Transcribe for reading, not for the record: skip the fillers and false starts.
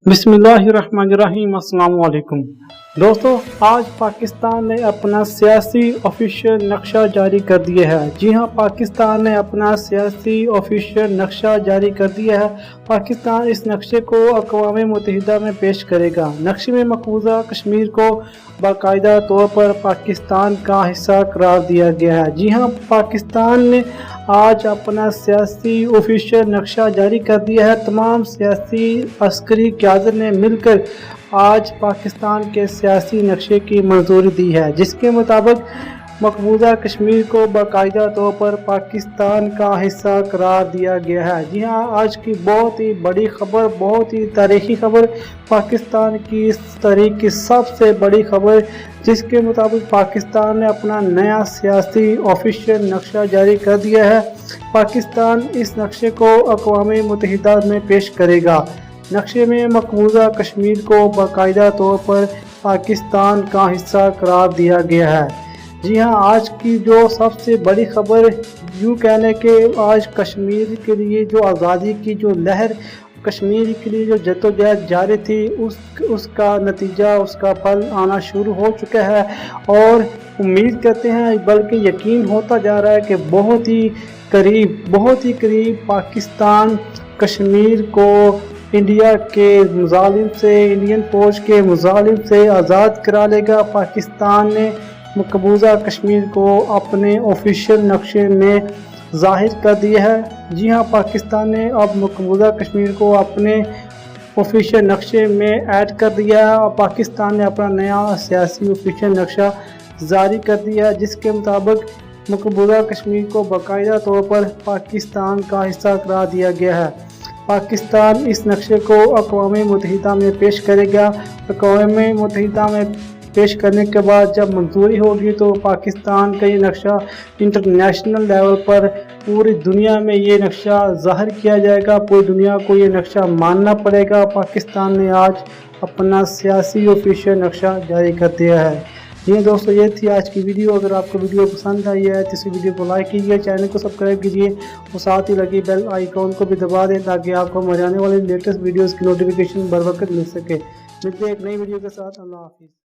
بسم اللہ الرحمن الرحیم۔ السلام علیکم دوستو، آج پاکستان نے اپنا سیاسی آفیشیل نقشہ جاری کر دیا ہے۔ جی ہاں، پاکستان نے اپنا سیاسی آفیشیل نقشہ جاری کر دیا ہے۔ پاکستان اس نقشے کو اقوام متحدہ میں پیش کرے گا۔ نقشے میں مقبوضہ کشمیر کو باقاعدہ طور پر پاکستان کا حصہ قرار دیا گیا ہے۔ جی ہاں، پاکستان نے آج اپنا سیاسی آفیشیل نقشہ جاری کر دیا ہے۔ تمام سیاسی عسکری قیادت نے مل کر آج پاکستان کے سیاسی نقشے کی منظوری دی ہے، جس کے مطابق مقبوضہ کشمیر کو باقاعدہ طور پر پاکستان کا حصہ قرار دیا گیا ہے۔ جی ہاں، آج کی بہت ہی بڑی خبر، بہت ہی تاریخی خبر، پاکستان کی اس تاریخ کی سب سے بڑی خبر، جس کے مطابق پاکستان نے اپنا نیا سیاسی آفیشیل نقشہ جاری کر دیا ہے۔ پاکستان اس نقشے کو اقوام متحدہ میں پیش کرے گا۔ نقشے میں مقبوضہ کشمیر کو باقاعدہ طور پر پاکستان کا حصہ قرار دیا گیا ہے۔ جی ہاں، آج کی جو سب سے بڑی خبر، یوں کہنے کہ آج کشمیر کے لیے جو آزادی کی جو لہر، کشمیر کے لیے جو جدوجہد جاری تھی، اس کا نتیجہ، اس کا پھل آنا شروع ہو چکا ہے، اور امید کرتے ہیں، بلکہ یقین ہوتا جا رہا ہے کہ بہت ہی قریب پاکستان کشمیر کو انڈیا کے مظالم سے، انڈین فوج کے مظالم سے آزاد کرا لے گا۔ پاکستان نے مقبوضہ کشمیر کو اپنے آفیشیل نقشے میں ظاہر کر دیا ہے۔ جی ہاں، پاکستان نے اب مقبوضہ کشمیر کو اپنے آفیشیل نقشے میں ایڈ کر دیا ہے، اور پاکستان نے اپنا نیا سیاسی آفیشیل نقشہ جاری کر دیا ہے، جس کے مطابق مقبوضہ کشمیر کو باقاعدہ طور پر پاکستان کا حصہ قرار دیا گیا ہے۔ پاکستان اس نقشے کو اقوام متحدہ میں پیش کرے گا۔ اقوام متحدہ میں پیش کرنے کے بعد جب منظوری ہوگی تو پاکستان کا یہ نقشہ انٹرنیشنل لیول پر پوری دنیا میں یہ نقشہ ظاہر کیا جائے گا۔ پوری دنیا کو یہ نقشہ ماننا پڑے گا۔ پاکستان نے آج اپنا سیاسی آفیشیل نقشہ جاری کر دیا ہے۔ یہ دوستو، یہ تھی آج کی ویڈیو۔ اگر آپ کو ویڈیو پسند آئی ہے تو اس ویڈیو کو لائک کیجیے، چینل کو سبسکرائب کیجیے، اور ساتھ ہی لگی بیل آئیکن کو بھی دبا دیں تاکہ آپ کو ہمارے آنے والے لیٹسٹ ویڈیوز کی نوٹیفیکیشن بر وقت مل سکے۔ ملتے ہیں ایک نئی ویڈیو کے ساتھ۔ اللہ حافظ۔